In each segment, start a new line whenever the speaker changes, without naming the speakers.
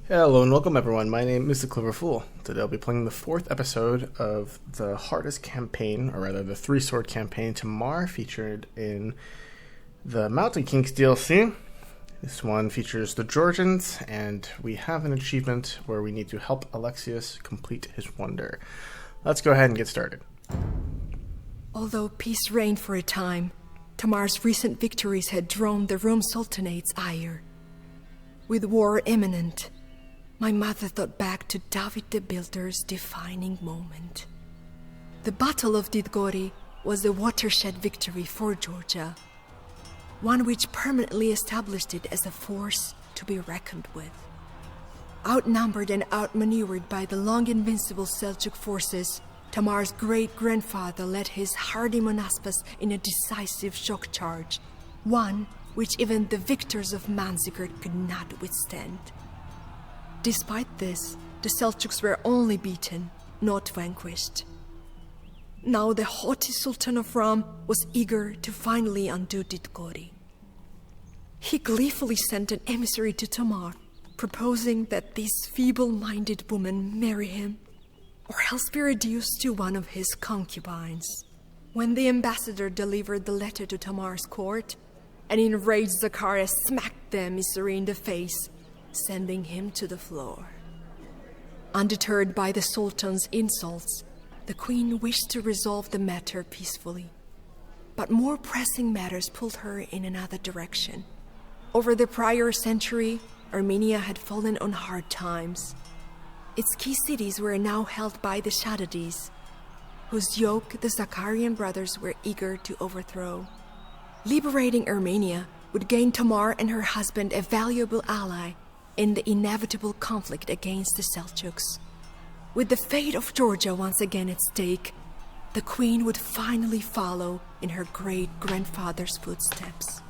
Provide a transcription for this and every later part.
Hello and welcome everyone, my name is the Clever Fool. Today I'll be playing the 4th episode of the hardest campaign, or rather the 3-sword campaign, Tamar, featured in the Mountain Kings DLC. This one features the Georgians, and we have an achievement where we need to help Alexios complete his wonder. Let's go ahead and get started.
Although peace reigned for a time, Tamar's recent victories had drawn the Rome Sultanate's ire. With war imminent, my mother thought back to David the Builder's defining moment. The Battle of Didgori was a watershed victory for Georgia, one which permanently established it as a force to be reckoned with. Outnumbered and outmaneuvered by the long-invincible Seljuk forces, Tamar's great-grandfather led his hardy Monaspas in a decisive shock charge, one which even the victors of Manzikert could not withstand. Despite this, the Seljuks were only beaten, not vanquished. Now the haughty Sultan of Ram was eager to finally undo Didgori. He gleefully sent an emissary to Tamar, proposing that this feeble-minded woman marry him, or else be reduced to one of his concubines. When the ambassador delivered the letter to Tamar's court, an enraged Zacharias smacked the emissary in the face, sending him to the floor. Undeterred by the Sultan's insults, the queen wished to resolve the matter peacefully. But more pressing matters pulled her in another direction. Over the prior century, Armenia had fallen on hard times. Its key cities were now held by the Shaddadids, whose yoke the Zacharian brothers were eager to overthrow. Liberating Armenia would gain Tamar and her husband a valuable ally in the inevitable conflict against the Seljuks. With the fate of Georgia once again at stake, the queen would finally follow in her great-grandfather's footsteps.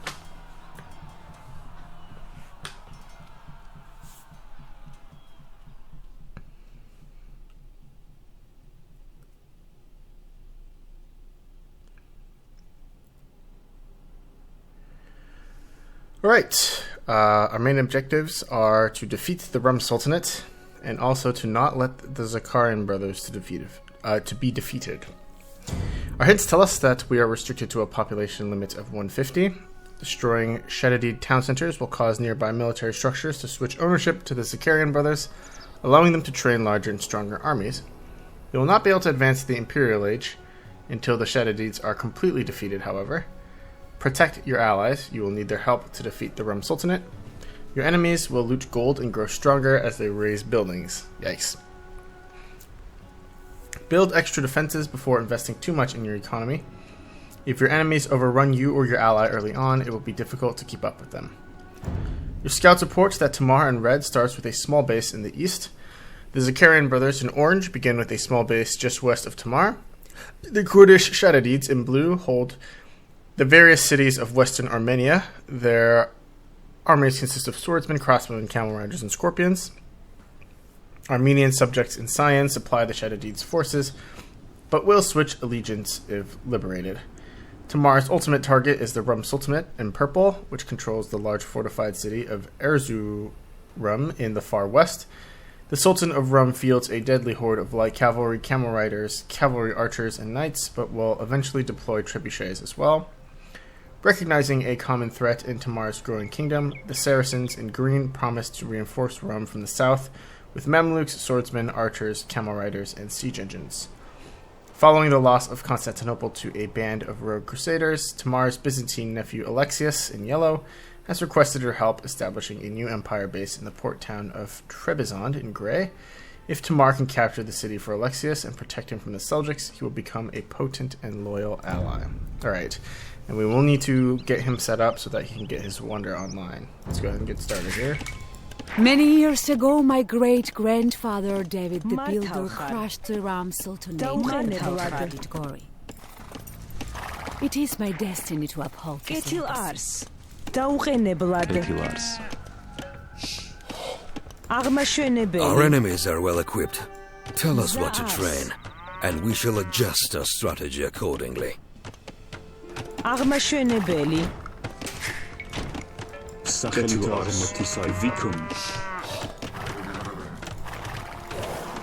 Alright, our main objectives are to defeat the Rum Sultanate, and also to not let the Zacharian brothers to be defeated. Our hints tell us that we are restricted to a population limit of 150. Destroying Shaddadid town centers will cause nearby military structures to switch ownership to the Zacharian brothers, allowing them to train larger and stronger armies. They will not be able to advance the Imperial Age until the Shaddadids are completely defeated, however. Protect your allies. You will need their help to defeat the Rum Sultanate. Your enemies will loot gold and grow stronger as they raise buildings. Yikes. Build extra defenses before investing too much in your economy. If your enemies overrun you or your ally early on, it will be difficult to keep up with them. Your scouts report that Tamar in red starts with a small base in the east. The Zacharian brothers in orange begin with a small base just west of Tamar. The Kurdish Shaddadids in blue hold the various cities of western Armenia. Their armies consist of swordsmen, crossbowmen, camel riders, and scorpions. Armenian subjects in Cyan supply the Shaddadids' forces, but will switch allegiance if liberated. Tamar's ultimate target is the Rum Sultanate in purple, which controls the large fortified city of Erzurum in the far west. The Sultan of Rum fields a deadly horde of light cavalry, camel riders, cavalry archers, and knights, but will eventually deploy trebuchets as well. Recognizing a common threat in Tamar's growing kingdom, the Saracens in green promised to reinforce Rum from the south with Mamluks, swordsmen, archers, camel riders, and siege engines. Following the loss of Constantinople to a band of rogue crusaders, Tamar's Byzantine nephew Alexios, in yellow, has requested her help establishing a new empire base in the port town of Trebizond, in gray. If Tamar can capture the city for Alexios and protect him from the Seljuks, he will become a potent and loyal ally. Alright. And we will need to get him set up so that he can get his wonder online. Let's go ahead and get started here.
Many years ago, my great-grandfather David the Builder crushed the Ram Sultanate and Didgori. It is my destiny to uphold this legacy.
Our enemies are well equipped. Tell us what to train, and we shall adjust our strategy accordingly.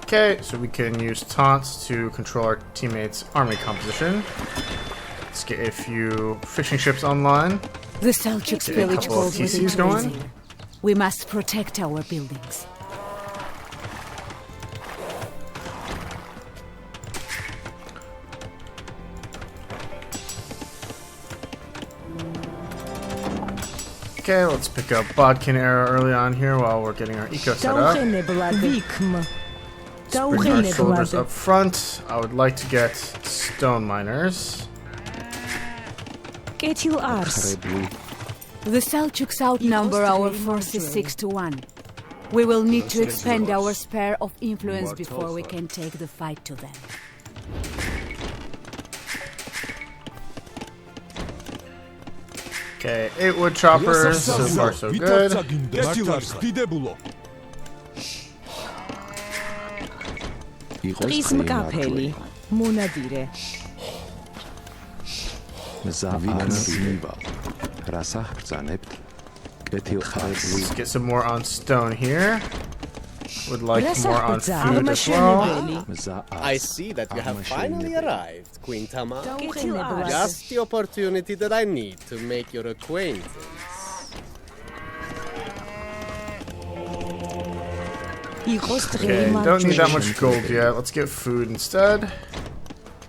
Okay, so we can use taunts to control our teammates' army composition. Let's get a few fishing ships online.
The Seljuks
Get a
village
couple of
gold was
TCs going.
increasing. We must protect our buildings.
Okay, let's pick up Bodkin Era early on here while we're getting our eco set up. Bring our soldiers up front. I would like to get stone miners.
The Seljuks outnumber our forces 6-1. We will need to expand our sphere of influence before we can take the fight to them.
Okay, 8 wood choppers. So far, so good. Let's get some more on stone here. Would like more on food as well.
I see that you have finally arrived, Queen Tamar. Just the opportunity that I need to make your acquaintance.
Okay, don't need that much gold yet. Let's get food instead.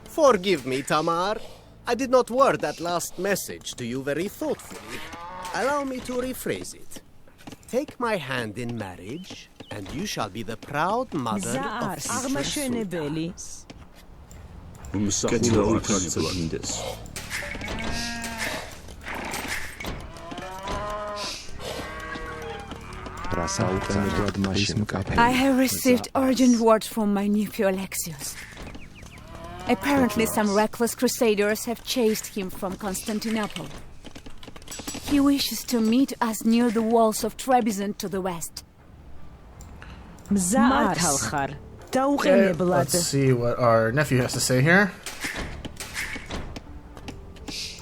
Forgive me, Tamar. I did not word that last message to you very thoughtfully. Allow me to rephrase it. Take my hand in marriage, and you shall be the proud mother of future sultans.
I have received urgent word from my nephew Alexios. Apparently some reckless crusaders have chased him from Constantinople. He wishes to meet us near the walls of Trebizond to the west.
Okay, let's see what our nephew has to say here.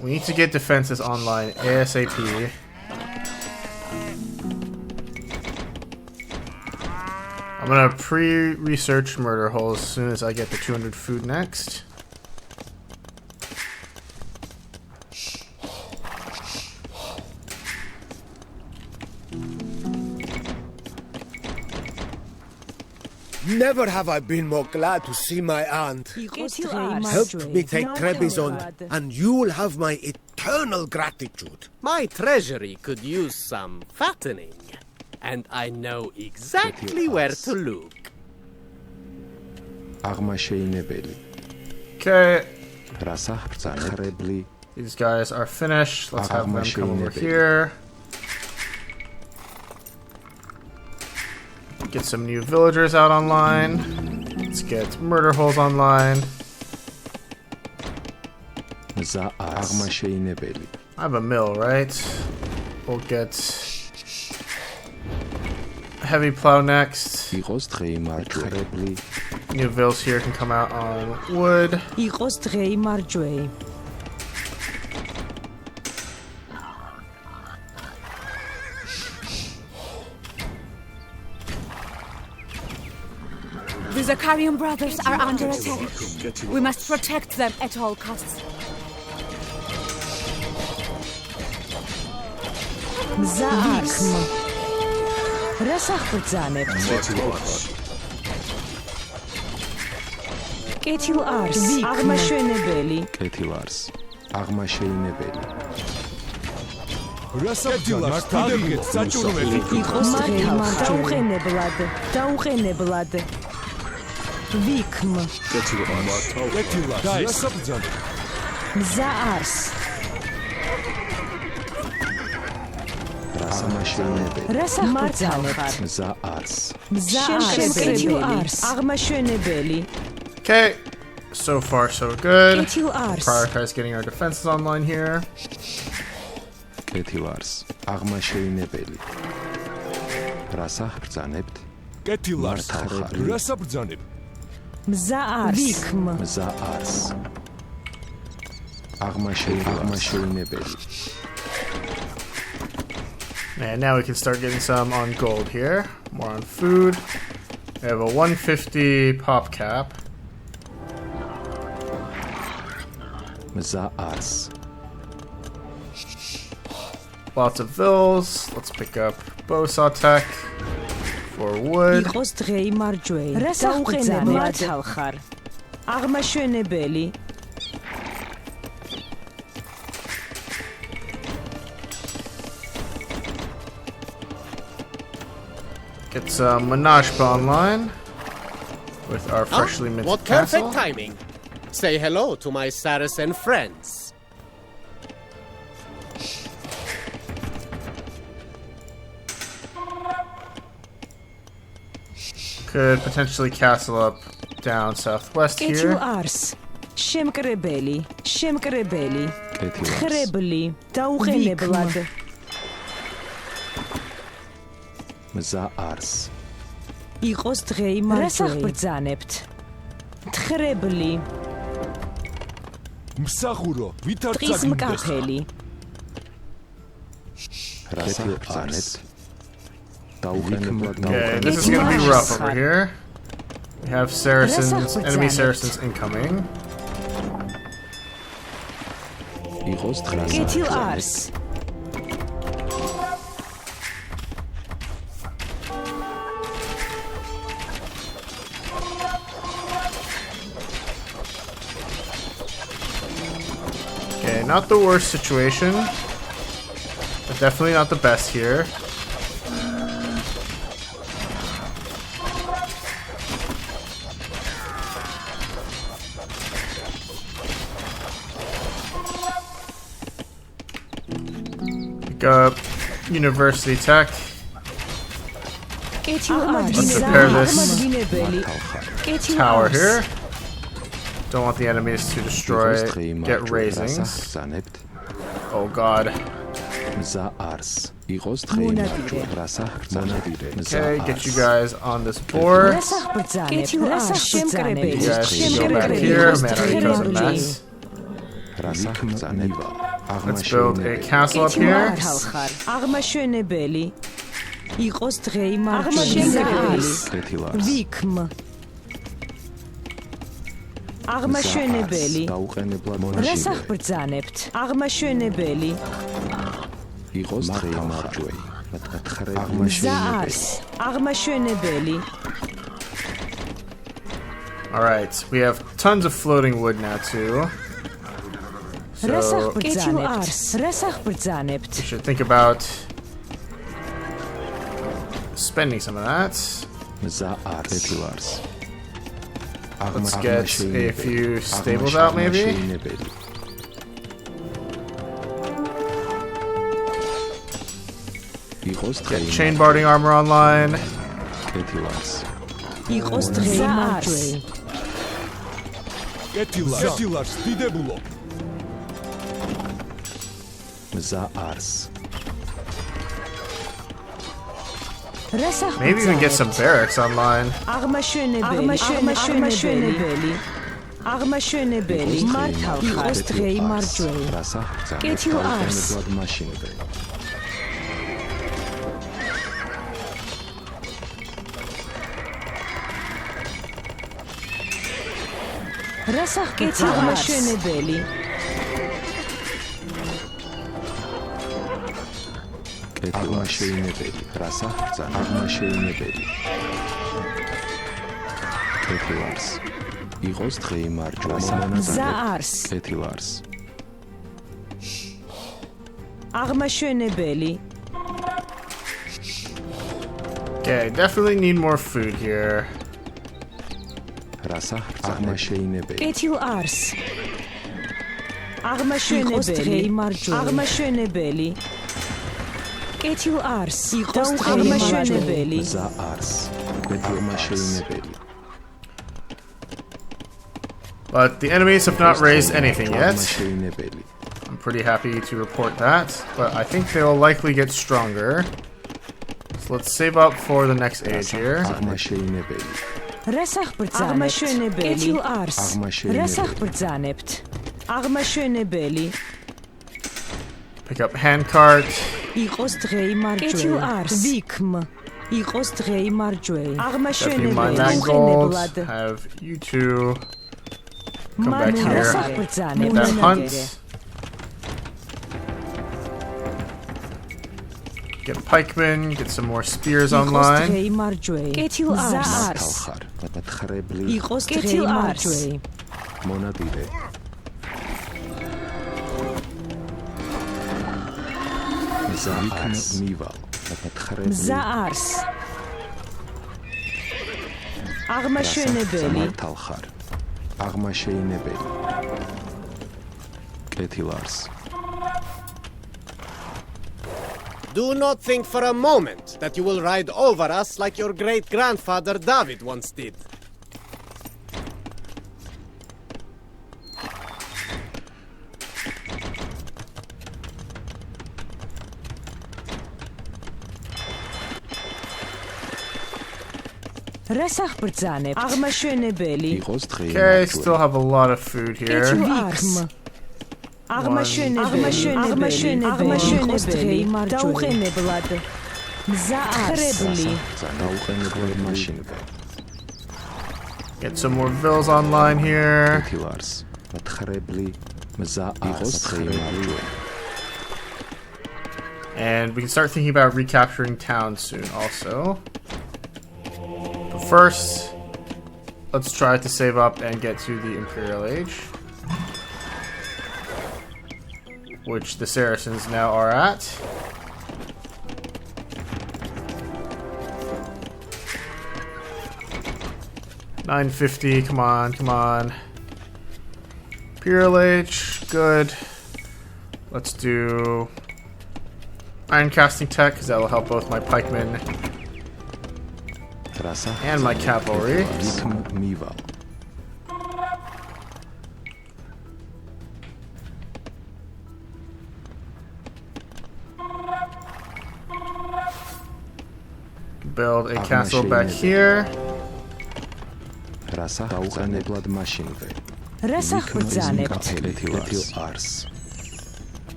We need to get defenses online ASAP. I'm gonna pre-research murder holes as soon as I get the 200 food next.
Never have I been more glad to see my aunt. Help me take Trebizond, and you will have my eternal gratitude.
My treasury could use some fattening, and I know exactly where to look.
Okay. These guys are finished. Let's have them come over here. Get some new villagers out online. Let's get murder holes online. I have a mill, right? We'll get heavy plow next. New vills here can come out on wood.
The Zakarian brothers are under attack. We must protect them at all costs.
Okay, so far so good. Prioritize getting our defenses online here. And now we can start getting some on gold here. More on food. We have a 150 pop cap. Lots of vills. Let's pick up bow saw tech for wood. Get some Menashpa online with our freshly minted
What
castle.
perfect timing! Say hello to my Saracen friends.
Could potentially castle up down southwest here.
იყოს დღეი მარჯვეი. თხრებლი.
მსახურო, ვით არ
წაგიმდეს. მკაფელი.
Okay, this is gonna be rough over here. We have Saracens, enemy Saracens incoming.
კეთილ არს.
Okay, not the worst situation, but definitely not the best here. Pick up University Tech. Let's repair this tower here. Don't want the enemies to destroy it. Get raisings. Oh god. Okay, get you guys on this board. You guys can go back here. Man, Ariko's a mess. Let's build a castle up here.
იყოს დღეი მარჯვეი. ვიქმ. აღმაშენებელი. რას აღბრძანებთ? აღმაშენებელი.
იყოს დღეი მარჯვეი.
ზარს. აღმაშენებელი.
All right, we have tons of floating wood now too.
რას
So
აღბრძანებთ? რას აღბრძანებთ?
we should think about spending some of that. Let's get a few stables out, maybe. Get chain barding armor online.
იყოს დღეი მარჯვეი.
კეთილას, დიდებულო.
Maybe even get some barracks online.
აღმაშენებელი. მართავ ხარ დღეი მარჯვეი. კეთილ არს. რას აღკეთილ აღმაშენებელი.
აღმაშენებელი. რას აღბრძან? აღმაშენებელი. კეთილას. იყოს დღეი მარჯვეი.
ზარს.
კეთილას.
აღმაშენებელი.
Okay, definitely need more food here.
რას აღბრძან? აღმაშენებელი.
კეთილ არს. აღმაშენებელი. აღმაშენებელი. კეთილ არს. იყოს აღმაშენებელი.
ზარს. აღმაშენებელი.
But the enemies have not raised anything yet. I'm pretty happy to report that, but I think they will likely get stronger. So let's save up for the next age here.
რას აღბრძანებთ? კეთილ არს. რას აღბრძანებთ? აღმაშენებელი.
Pick up handcart.
იყოს დღეი მარჯვეი. კეთილ არს. ვიქმ.
Definitely mine that gold. Have you two come back here. Get that hunt. Get pikemen. Get some more spears online.
მონადირე მივალ
მზაარს აღმაშენებელი
თალხარ აღმაშენებელი კეთილარს
Do not think for a moment that you will ride over us like your great-grandfather David once did.
Okay, still have a lot of food here. Get some more villas online here. And we can start thinking about recapturing towns soon also. But first, let's try to save up and get to the Imperial Age, which the Saracens now are at. $950, come on, come on. Imperial Age, good. Let's do Iron Casting Tech, because that will help both my pikemen and my cavalry. Build a castle back here.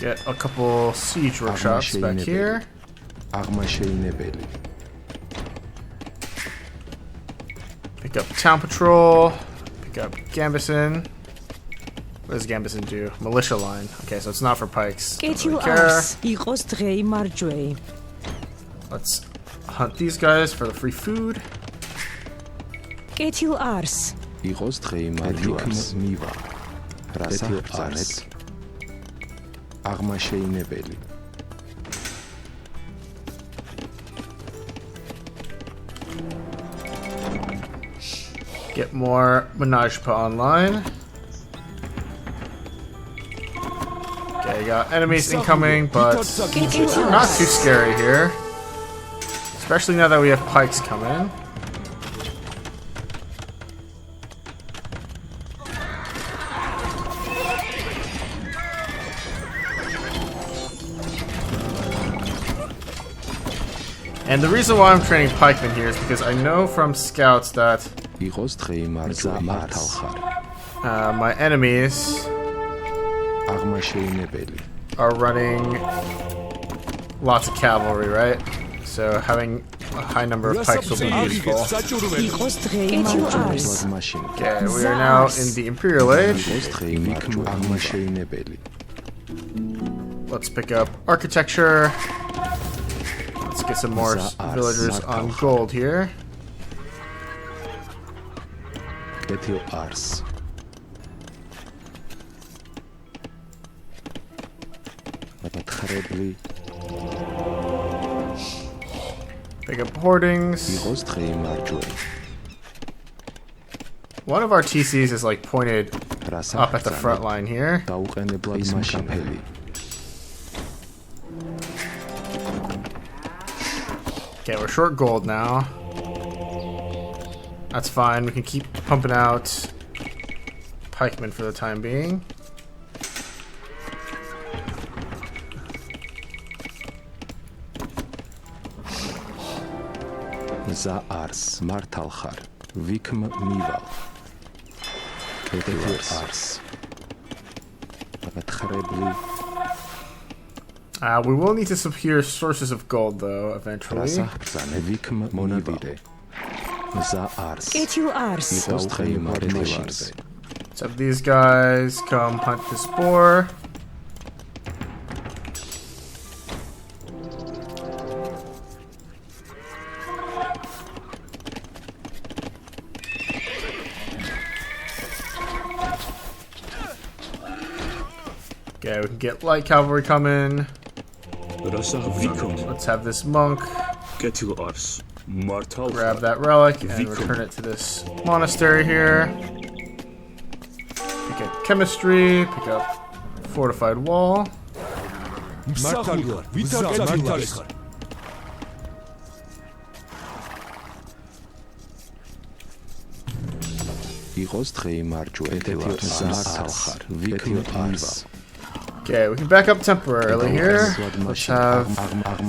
Get a couple siege workshops back here. Pick up town patrol. Pick up Gambison. What does Gambison do? Militia line. Okay, so it's not for pikes. Don't really care. Let's hunt these guys for the free food. Get more Menage Pa online. Okay, got enemies incoming, but not too scary here. Especially now that we have pikes coming. And the reason why I'm training pikemen here is because I know from scouts that my enemies are running lots of cavalry, right? So having a high number of pikes will be useful. Okay, we are now in the Imperial Age. Let's pick up architecture. Let's get some more villagers on gold here. Pick up hoardings. One of our TCs is like pointed up at the front line here. Okay, we're short gold now. That's fine. We can keep pumping out pikemen for the time being.
Za'ars martalchar vikm mival ketevars
We will need to secure sources of gold, though, eventually. Let's have these guys come hunt this boar. Okay, we can get light cavalry coming. Let's have this monk grab that relic and return it to this monastery here. Pick up chemistry, pick up fortified wall. Okay, we can back up temporarily here. Let's have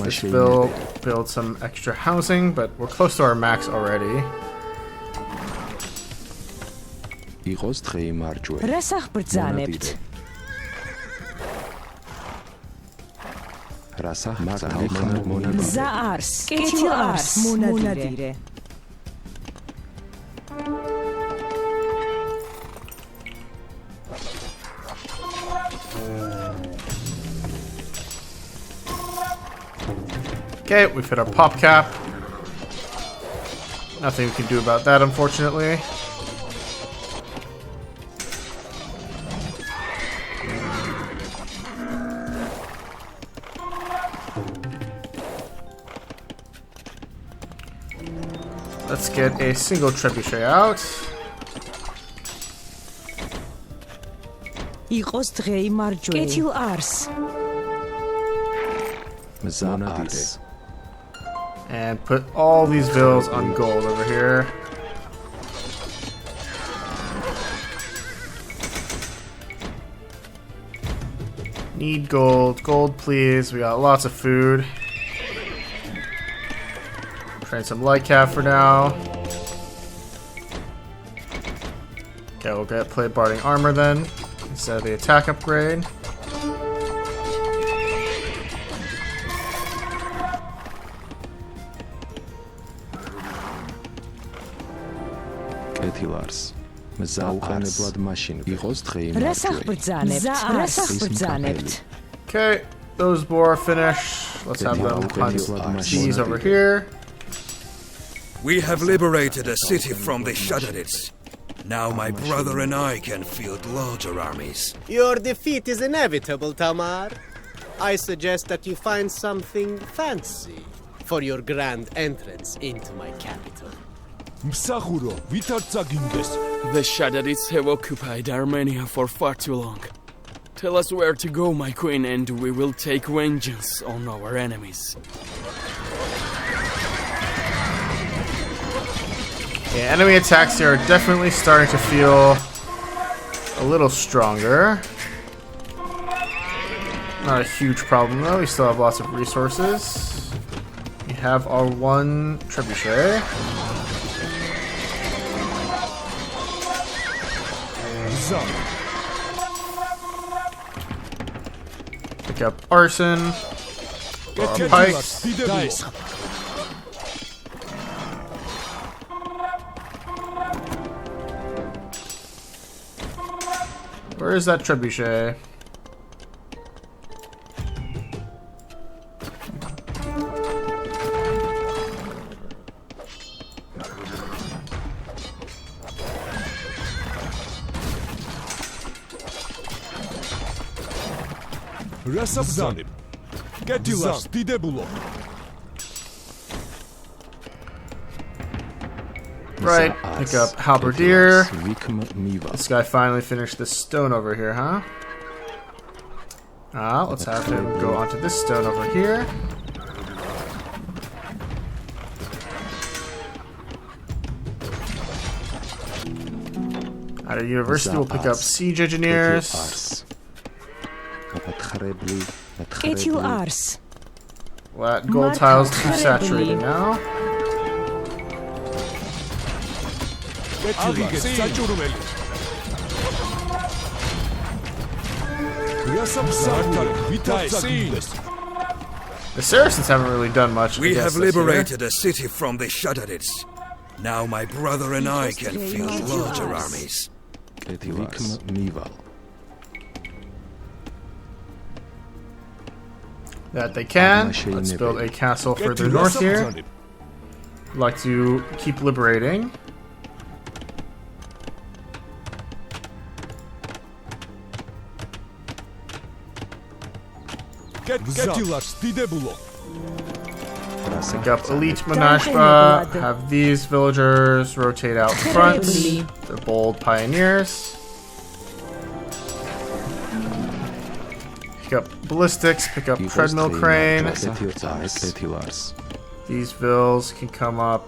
this build some extra housing, but we're close to our max already. Okay, we've hit our pop cap. Nothing we can do about that, unfortunately. Let's get a single trebuchet out. And put all these bills on gold over here. Need gold. Gold, please. We got lots of food. Train some light cav for now. Okay, we'll get plate barding armor then, instead of the attack upgrade. Okay, those boar are finished. Let's have them hunt these over here.
We have liberated a city from the Shadarids. Now my brother and I can field larger armies.
Your defeat is inevitable, Tamar. I suggest that you find something fancy for your grand entrance into my capital.
The Shadarids have occupied Armenia for far too long. Tell us where to go, my queen, and we will take vengeance on our enemies.
Yeah, enemy attacks here are definitely starting to feel a little stronger. Not a huge problem though, we still have lots of resources. We have our one trebuchet. Pick up arson. Our pikes. Where is that trebuchet? Right, pick up halberdier. This guy finally finished this stone over here, huh? Let's have him go onto this stone over here. At a university, we'll pick up siege engineers. Well, that gold tile's too saturated now. The Saracens haven't really done much.
We have liberated a city from the Shadarids. Now my brother and I can field larger armies.
That they can. Let's build a castle further north here. I'd like to keep liberating. Pick up Elite Monashba, have these villagers rotate out front. They're bold pioneers. Pick up ballistics, pick up treadmill crane. These vills can come up.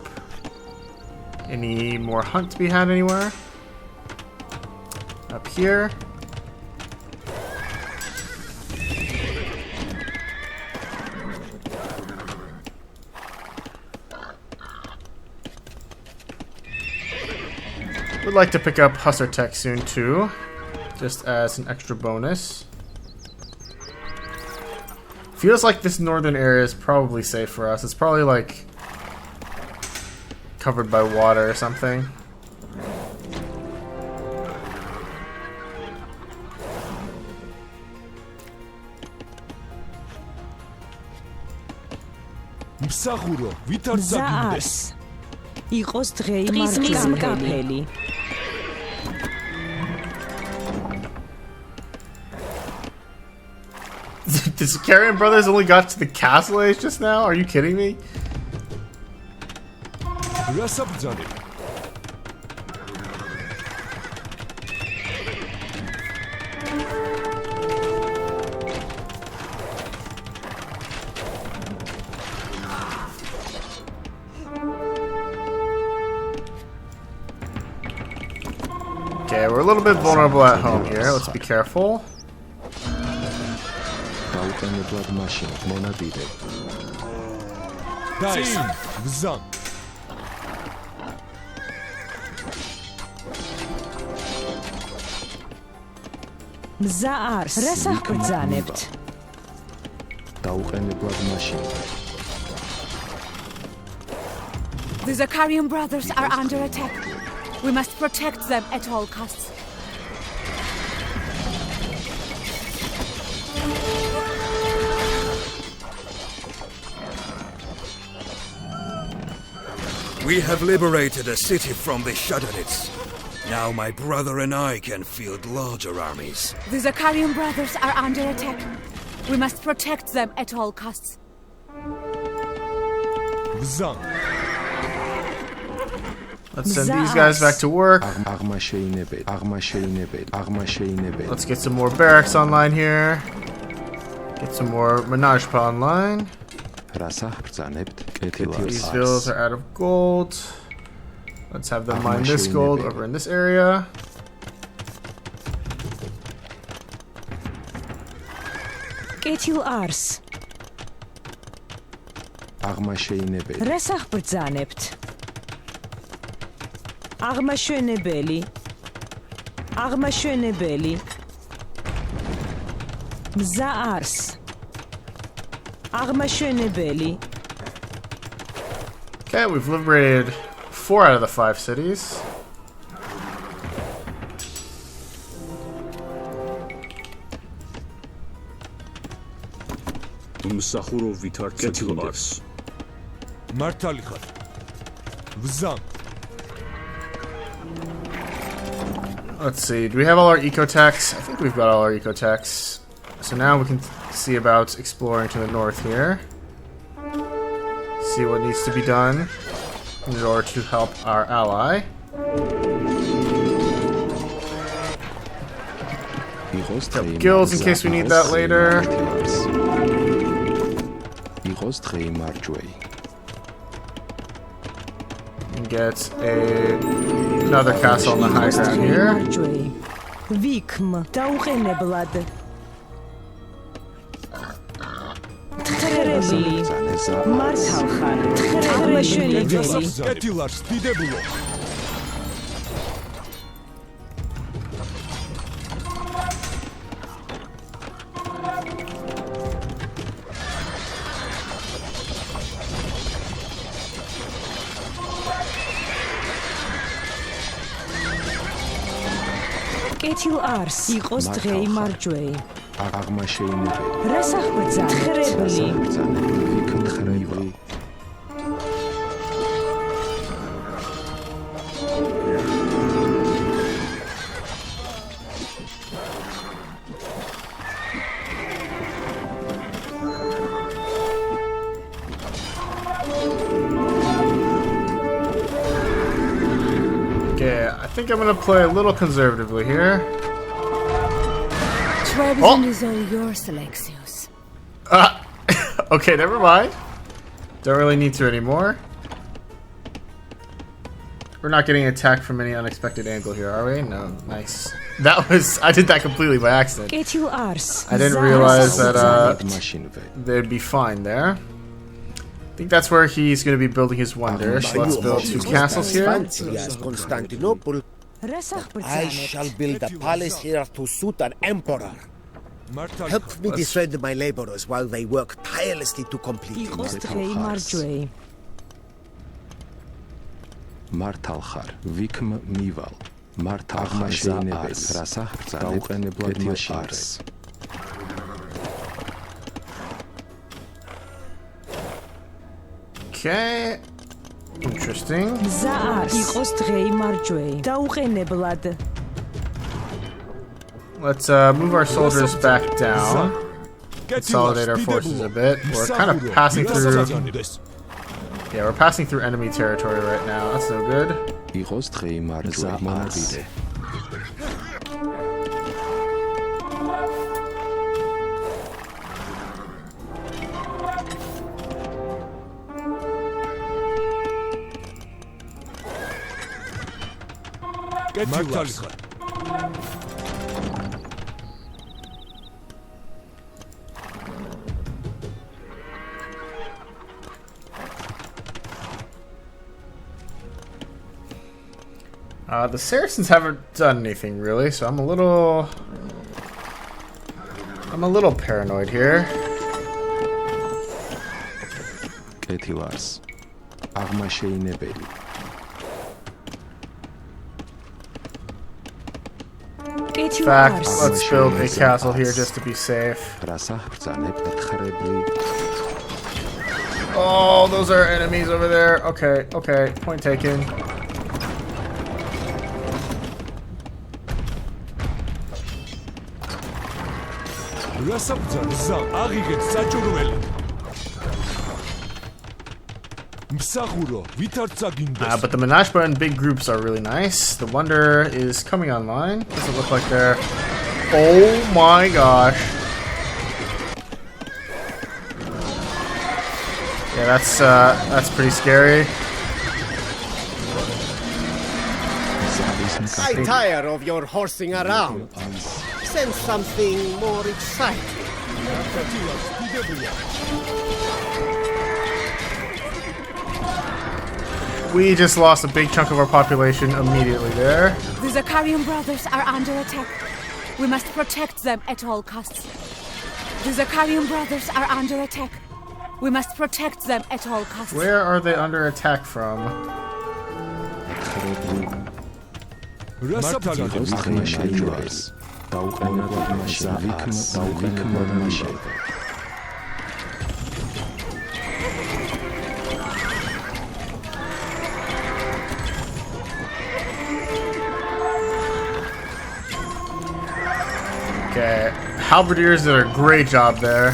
Any more hunt to be had anywhere? Up here. Would like to pick up Hussar Tech soon too, just as an extra bonus. Feels like this northern area is probably safe for us. It's probably like covered by water or something.
იყოს დღე იმართლებელი.
The Sicarian brothers only got to the castle age just now? Are you kidding me? Okay, we're a little bit vulnerable at home here. Let's be careful.
მზა არს. რას აღბრძანებთ?
The Zakarian brothers are under attack. We must protect them at all costs.
We have liberated a city from the Shadarids. Now my brother and I can field larger armies.
The Zakarian brothers are under attack. We must protect them at all costs.
Let's send these guys back to work. Let's get some more barracks online here. Get some more Menajpa online. These villas are out of gold. Let's have them mine this gold over in this area.
კეთილ არს. რას აღბრძანებთ? აღმაშენებელი. აღმაშენებელი. მზა არს. აღმაშენებელი.
Okay, we've liberated 4 out of the 5 cities. Let's see, do we have all our eco-techs? I think we've got all our eco-techs. So now we can see about exploring to the north here. See what needs to be done in order to help our ally. Help guilds in case we need that later. And get another castle on the high ground here.
ვიქმ დაუყენებლად. თხრებელი. მართავხარ. აღმაშენებელი. კეთილ არს იყოს დღეი მარჯვეი.
აღმა შეინებელი.
რას აღბრძანე? ხრებული.
ვიქ მხრები.
Okay, I think I'm gonna play a little conservatively here.
Trebizond is all yours, Alexios.
Okay, never mind. Don't really need to anymore. We're not getting attacked from any unexpected angle here, are we? No, nice. That was... I did that completely by accident.
კეთილ არს.
I didn't realize that they'd be fine there. I think that's where he's going to be building his wonders. So let's build 2 castles here.
Constantinople. I shall build a palace here to suit an emperor. Help me defend my laborers while they work tirelessly to complete it.
იყოს დღეი მარჯვეი.
მართალ ხარ, ვიქმ მივალ. მართალ ხარ შეინებელი, რას აღბრძანებ დაუყენებლად მაშინვე.
Okay. Interesting.
გზა არის იყოს დღეი მარჯვეი. დაუყენებლად.
Let's move our soldiers back down. Consolidate our forces a bit. We're kind of passing through... Yeah, we're passing through enemy territory right now. That's no good.
იყოს დღეი მარჯვეი მონადირე.
მართალი ხარ.
The Saracens haven't done anything really, so I'm a little paranoid here.
კეთილ არს. აღმა შეინებელი.
In fact, let's build a castle here just to be safe.
რას აღბრძანებ ხრებული.
Oh, those are enemies over there. Okay, okay, point taken.
რას აღბრძანე? ზა, აღიგეთ საჭურველი.
But the Menashba in big groups are really nice. The Wonder is coming online. Doesn't look like they're... Oh my gosh. Yeah, that's pretty scary.
I tire of your horsing around. Send something more exciting.
We just lost a big chunk of our population immediately there.
The Zakarian brothers are under attack. We must protect them at all costs. The Zakarian brothers are under attack. We must protect them at all costs.
Where are they under attack from? Okay, halberdiers did a great job there.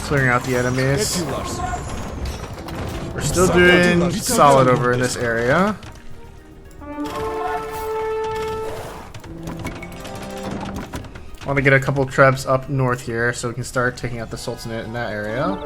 Clearing out the enemies. We're still doing solid over in this area. I want to get a couple trebs up north here so we can start taking out the Sultanate in that area.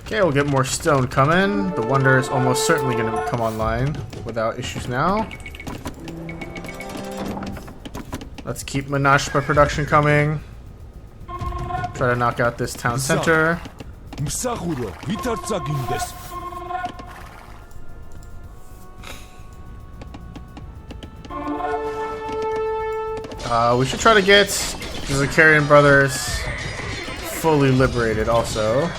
Okay, we'll get more stone coming. The Wonder is almost certainly going to come online without issues now. Let's keep Menashpa production coming. Try to knock out this town center. We should try to get the Zakarian brothers fully liberated also.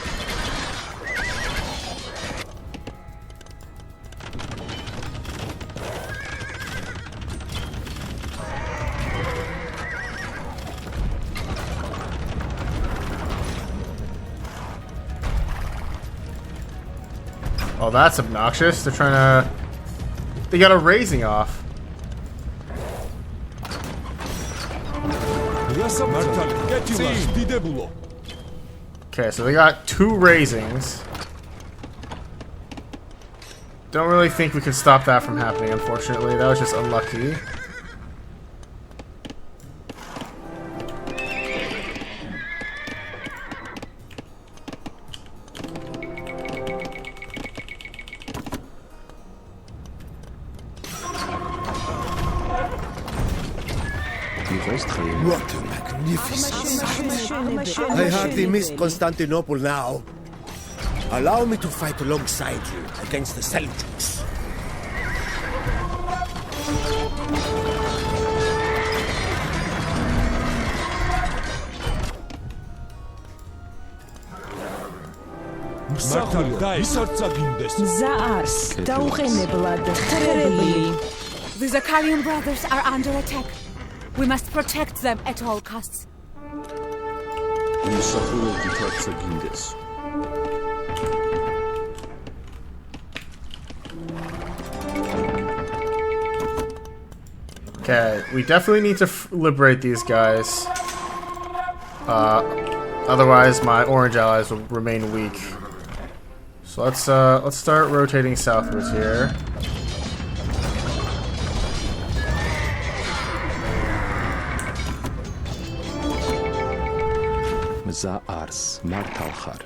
Oh, that's obnoxious. They're trying to... They got a raising off. Okay, so they got 2 raisings. Don't really think we can stop that from happening, unfortunately. That was just unlucky.
What a magnificence! I hardly miss Constantinople now. Allow me to fight alongside you against the Seljuks.
The Zakarian brothers are under attack. We must protect them at all costs.
Okay, we definitely need to liberate these guys. Otherwise, my orange allies will remain weak. So let's start rotating southwards here.
Za'ars Martalchar.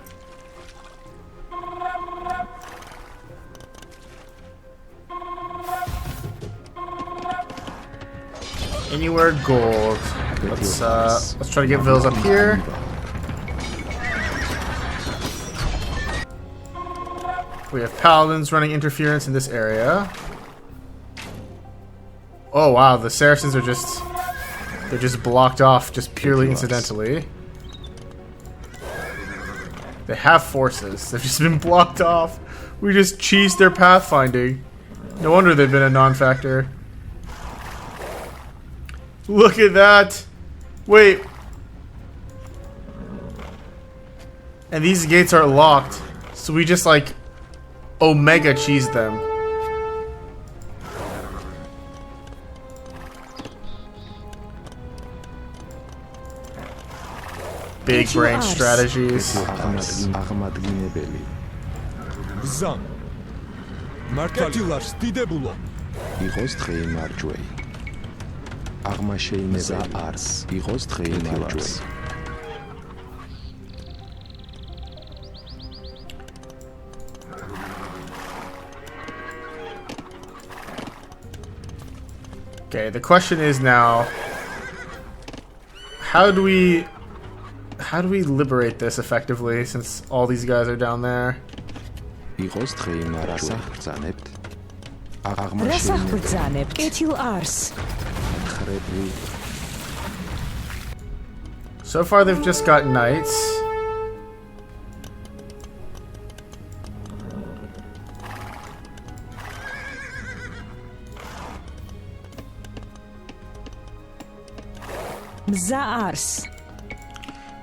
Anywhere gold. Let's try to get vills up here. We have paladins running interference in this area. Oh wow, the Saracens are they're just blocked off just purely incidentally. They have forces. They've just been blocked off. We just cheesed their pathfinding. No wonder they've been a non-factor. Look at that! Wait. And these gates are locked. So we just like Omega cheesed them. Big brain strategies. Okay, the question is now, how do we liberate this effectively since all these guys are down there? So far they've just got knights.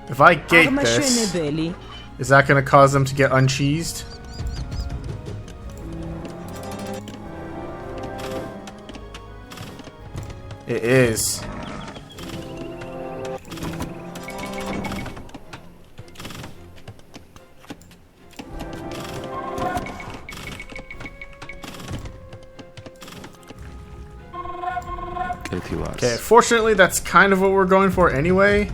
If I gate this, is that going to cause them to get uncheesed? It is. Okay, fortunately that's kind of what we're going for anyway.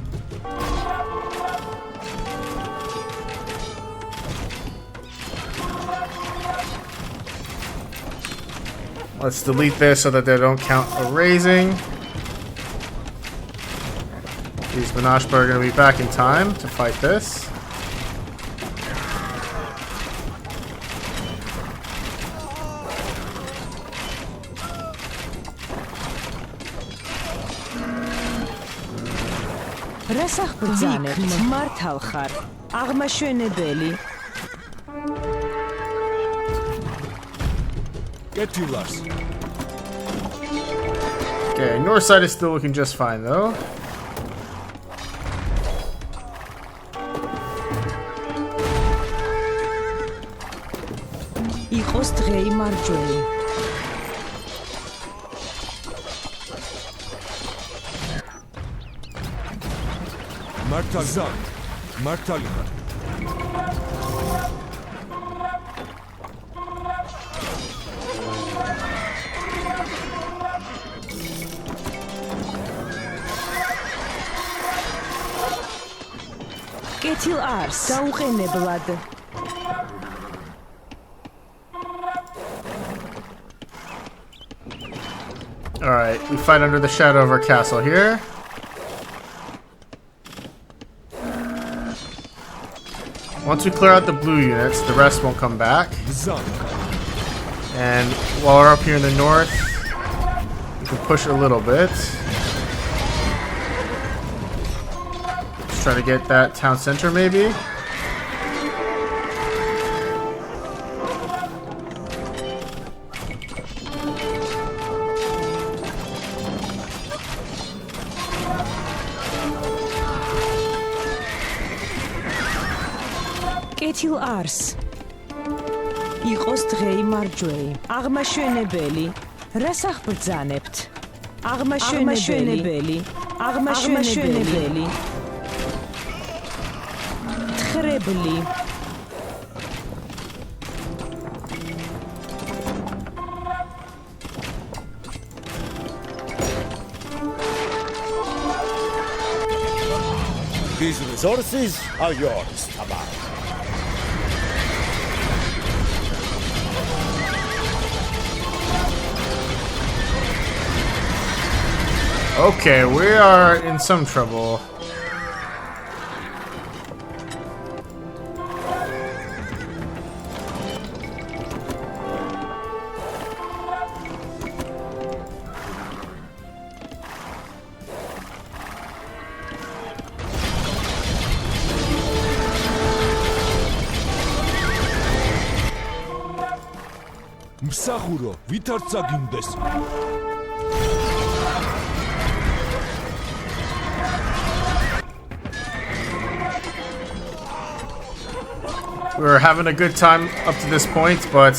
Let's delete this so that they don't count a raising. These Menashpa are going to be back in time to fight this.
რასახ ბრძანებთ? მართალ ხარ. აღმაშენებელი.
Get you Lars.
Okay, north side is still looking just fine though.
იყოს დღე იმარჯველი.
მართალ. მართალი ხარ.
კეთილ არს. დაუყენებლად.
Alright, we fight under the shadow of our castle here. Once we clear out the blue units, the rest won't come back. And while we're up here in the north, we can push a little bit. Just try to get that town center maybe.
კეთილ არს. იყოს დღე იმარჯველი. აღმაშენებელი. რასახ ბრძანებთ? აღმაშენებელი. აღმაშენებელი. თხრებლი.
These resources are yours, Tamar.
Okay, we are in some trouble.
მსახურო, ვითარც აგიმდეს.
We were having a good time up to this point, but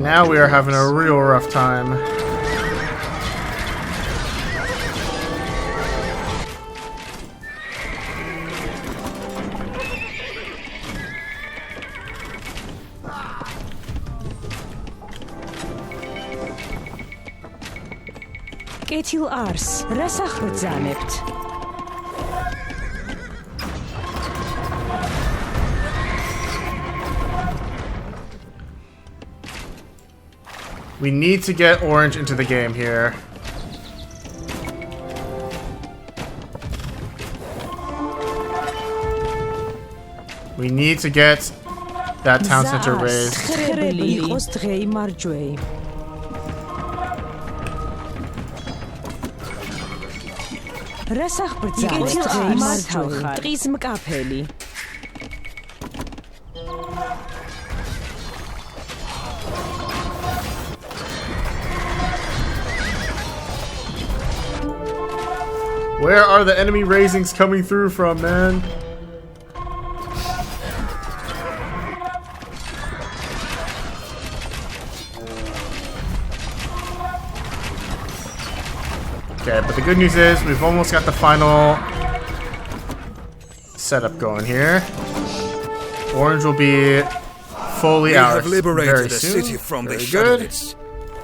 now we are having a real rough time.
კეთილ არს. რასახ ბრძანებთ?
We need to get orange into the game here. We need to get that town center raised.
იყოს დღე იმარჯველი. რასახ ბრძანებთ? დღე იმარჯველი. ტყის მკაფელი.
Where are the enemy raisings coming through from, man? Okay, but the good news is we've almost got the final setup going here. Orange will be fully
We
out
have liberated
very
the
soon.
city from the
Very
shadow
good.
mists.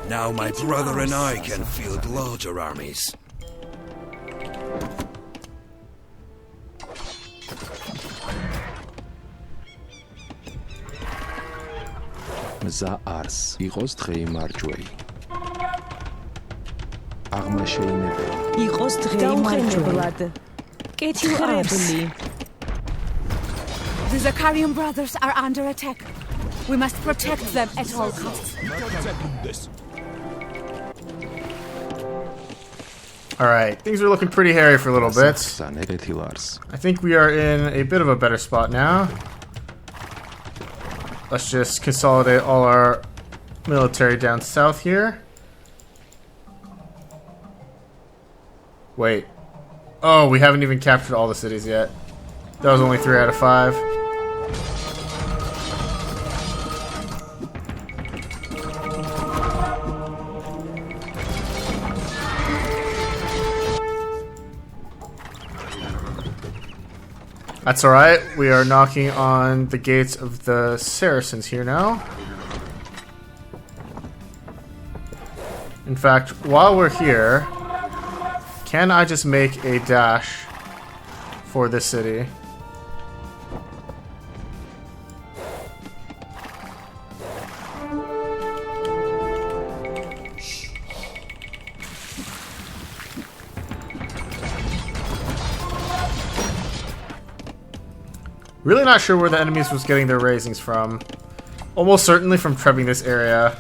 Now my brother and I can field larger armies.
მზა არს, იყოს დღე იმარჯველი.
იყოს დღეიმარჯვებლად. კეთილარბლი.
The Zakarian brothers are under attack. We must protect them at all costs.
Alright, things are looking pretty hairy for a little bit. I think we are in a bit of a better spot now. Let's just consolidate all our military down south here. Wait. Oh, we haven't even captured all the cities yet. That was only 3 out of 5. That's alright. We are knocking on the gates of the Saracens here now. In fact, while we're here, can I just make a dash for this city? Really not sure where the enemies was getting their raisings from. Almost certainly from trebbing this area.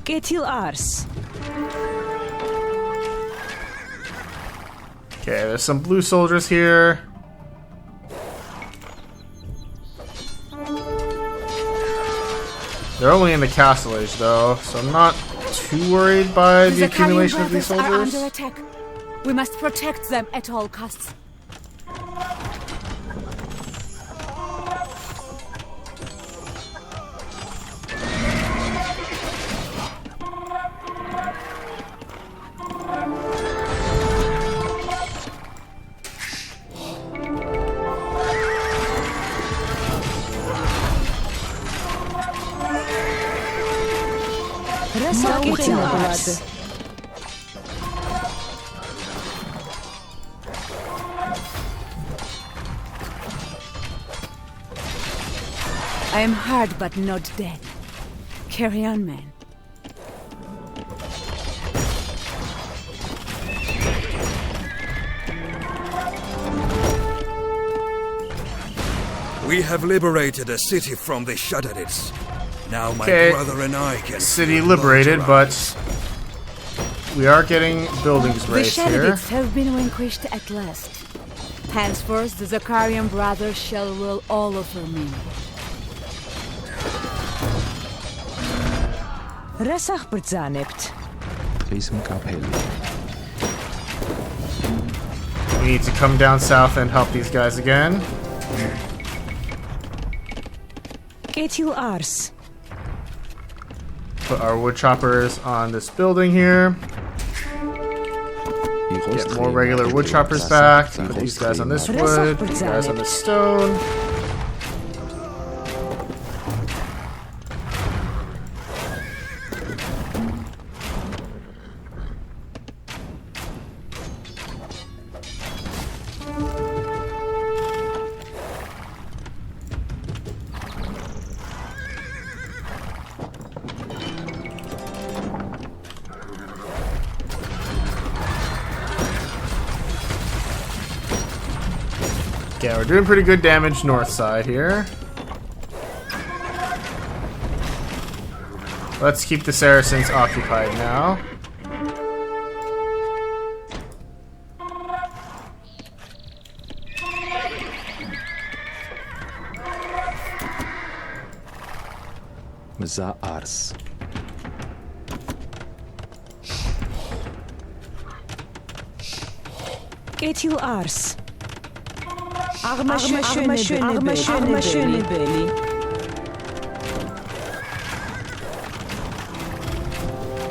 კეთილ არს.
Okay, there's some blue soldiers here. They're only in the castle age though, so I'm not too worried by the accumulation of these soldiers.
Are under attack. We must protect them at all costs. I am hurt but not dead. Carry on, man.
We have liberated a city from the Shadarids. Now my brother and I can...
City liberated, but we are getting buildings raised here.
The Shadarids have been vanquished at last. Henceforth, the Zakarian brothers shall rule all over me.
რას აღბრძანებთ?
We need to come down south and help these guys again.
კეთილ არს.
Put our wood choppers on this building here. Get more regular wood choppers back. Put these guys on this wood. These guys on this stone. Yeah, we're doing pretty good damage north side here. Let's keep the Saracens occupied now.
Mza'ars.
კეთილ არს. აღმაშენებელი.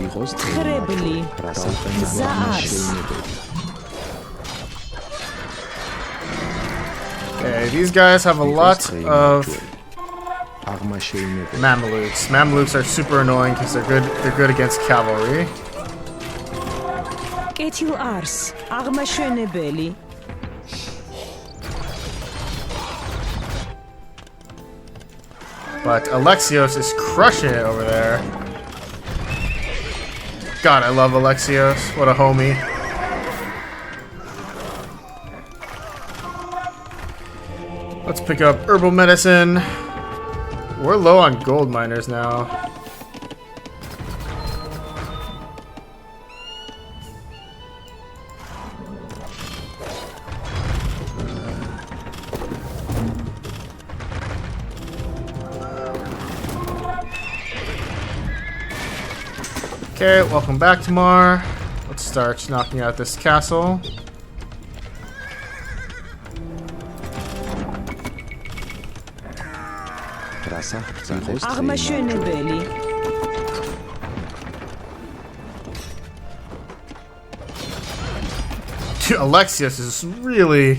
იყოს
ხრებლი.
Okay, these guys have a lot of Mamelukes. Mamelukes are super annoying because they're good against cavalry.
კეთილ არს. აღმაშენებელი.
But Alexios is crushing it over there. God, I love Alexios. What a homie. Let's pick up herbal medicine. We're low on gold miners now. Okay, welcome back, Tamar. Let's start knocking out this castle. Dude, Alexios is really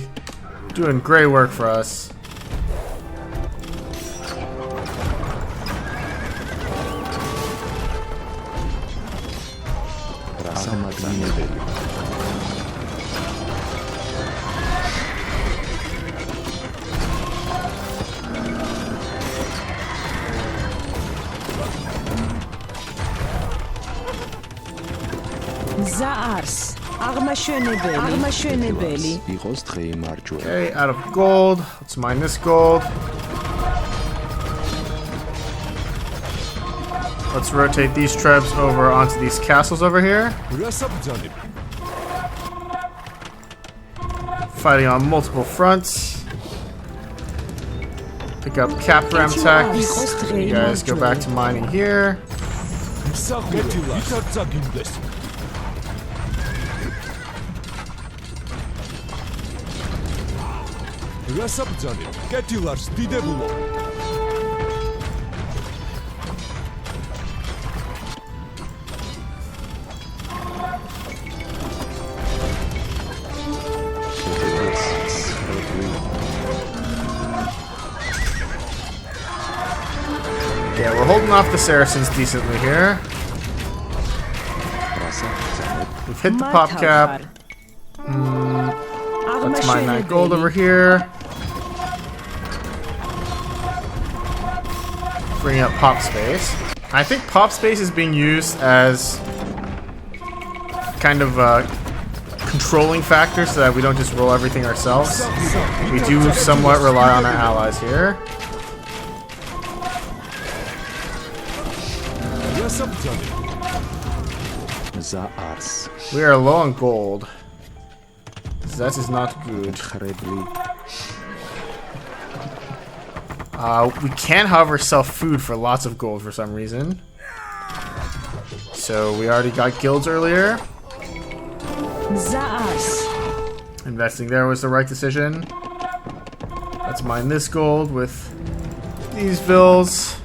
doing great work for us. Okay, out of gold. Let's mine this gold. Let's rotate these trebs over onto these castles over here. Fighting on multiple fronts. Pick up cap ram techs. You guys go back to mining here. Yeah, we're holding off the Saracens decently here. We've hit the pop cap. Let's mine that gold over here. Bring up pop space. I think pop space is being used as kind of a controlling factor so that we don't just roll everything ourselves. We do somewhat rely on our allies here. We are low on gold. That is not good. We can, however, sell food for lots of gold for some reason. So we already got guilds earlier. Investing there was the right decision. Let's mine this gold with these vills.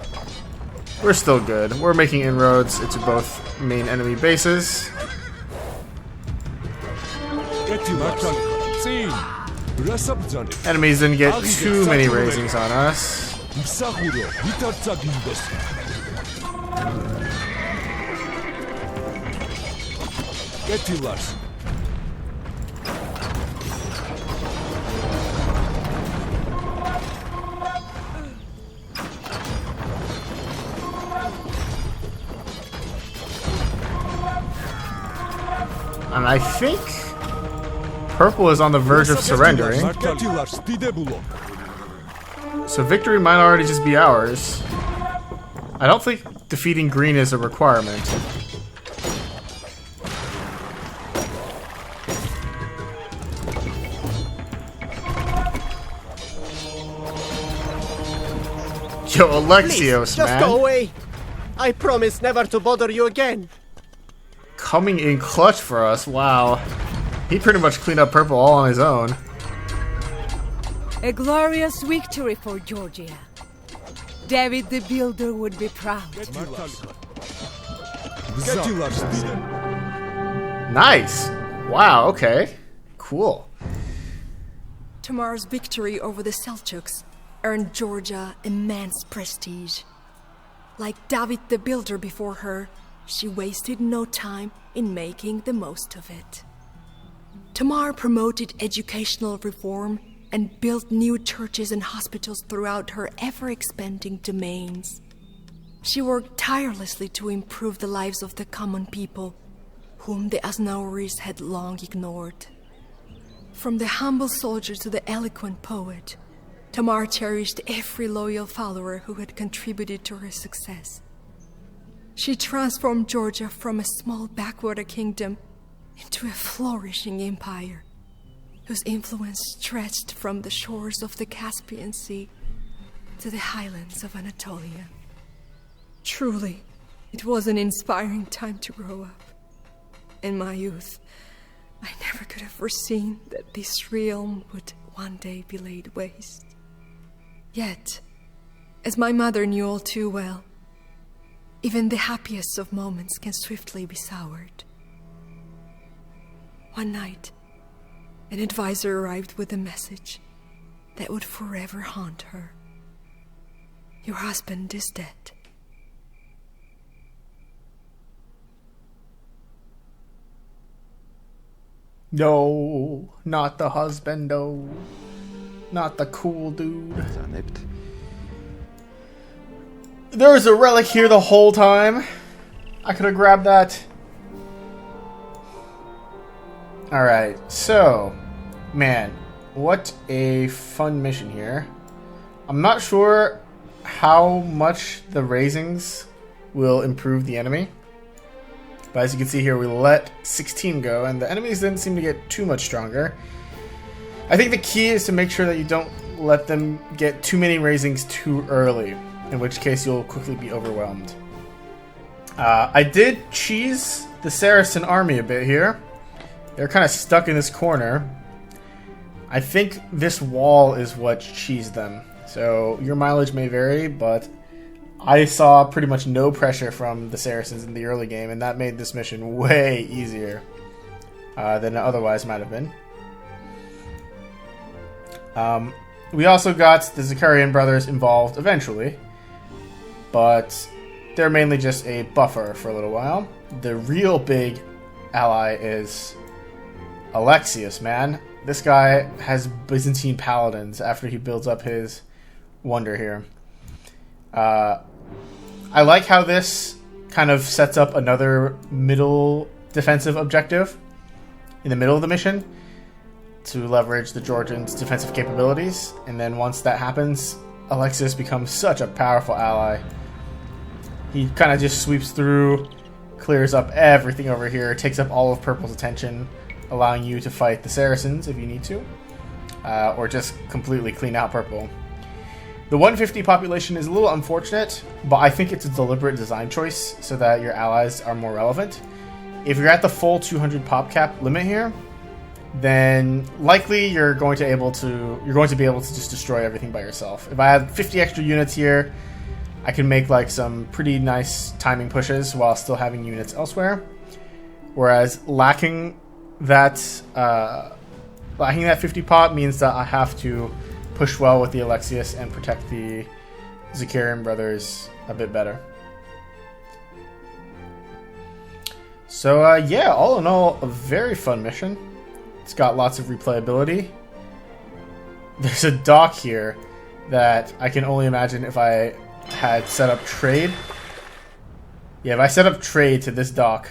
We're still good. We're making inroads into both main enemy bases. Enemies didn't get too many raisings on us. And I think purple is on the verge of surrendering. So victory might already just be ours. I don't think defeating green is a requirement. Yo, Alexios,
Please,
man.
just go away. I promise never to bother you again.
Coming in clutch for us, wow. He pretty much cleaned up purple all on his own.
A glorious victory for Georgia. David the Builder would be proud.
Nice. Wow, okay. Cool.
Tamar's victory over the Seljuks earned Georgia immense prestige. Like David the Builder before her, she wasted no time in making the most of it. Tamar promoted educational reform and built new churches and hospitals throughout her ever-expanding domains. She worked tirelessly to improve the lives of the common people, whom the Aznauris had long ignored. From the humble soldier to the eloquent poet, Tamar cherished every loyal follower who had contributed to her success. She transformed Georgia from a small backwater kingdom into a flourishing empire, whose influence stretched from the shores of the Caspian Sea to the highlands of Anatolia. Truly, it was an inspiring time to grow up. In my youth, I never could have foreseen that this realm would one day be laid waste. Yet, as my mother knew all too well, even the happiest of moments can swiftly be soured. One night, an advisor arrived with a message that would forever haunt her. Your husband is dead.
No, not the husband, no. Not the cool dude. There was a relic here the whole time. I could have grabbed that. Alright, so, man, what a fun mission here. I'm not sure how much the raisings will improve the enemy. But as you can see here, we let 16 go, and the enemies didn't seem to get too much stronger. I think the key is to make sure that you don't let them get too many raisings too early, in which case you'll quickly be overwhelmed. I did cheese the Saracen army a bit here. They're kind of stuck in this corner. I think this wall is what cheesed them. So your mileage may vary, but I saw pretty much no pressure from the Saracens in the early game, and that made this mission way easier than it otherwise might have been. We also got the Zakarian brothers involved eventually, but they're mainly just a buffer for a little while. The real big ally is Alexios, man. This guy has Byzantine paladins after he builds up his wonder here. I like how this kind of sets up another middle defensive objective in the middle of the mission to leverage the Georgians' defensive capabilities. And then once that happens, Alexios becomes such a powerful ally. He kind of just sweeps through, clears up everything over here, takes up all of Purple's attention, allowing you to fight the Saracens if you need to, or just completely clean out Purple. The 150 population is a little unfortunate, but I think it's a deliberate design choice so that your allies are more relevant. If you're at the full 200 pop cap limit here, then likely you're going to be able to just destroy everything by yourself. If I had 50 extra units here, I can make like some pretty nice timing pushes while still having units elsewhere. Whereas lacking that 50 pop means that I have to push well with the Alexios and protect the Zakarian brothers a bit better. So yeah, all in all, a very fun mission. It's got lots of replayability. There's a dock here that I can only imagine if I had set up trade. Yeah, if I set up trade to this dock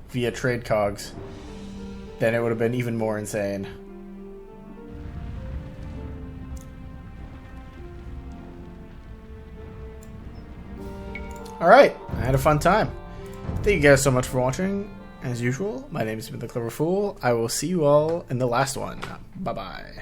via trade cogs, then it would have been even more insane. Alright, I had a fun time. Thank you guys so much for watching. As usual, my name has been The Clever Fool. I will see you all in the last one. Bye-bye.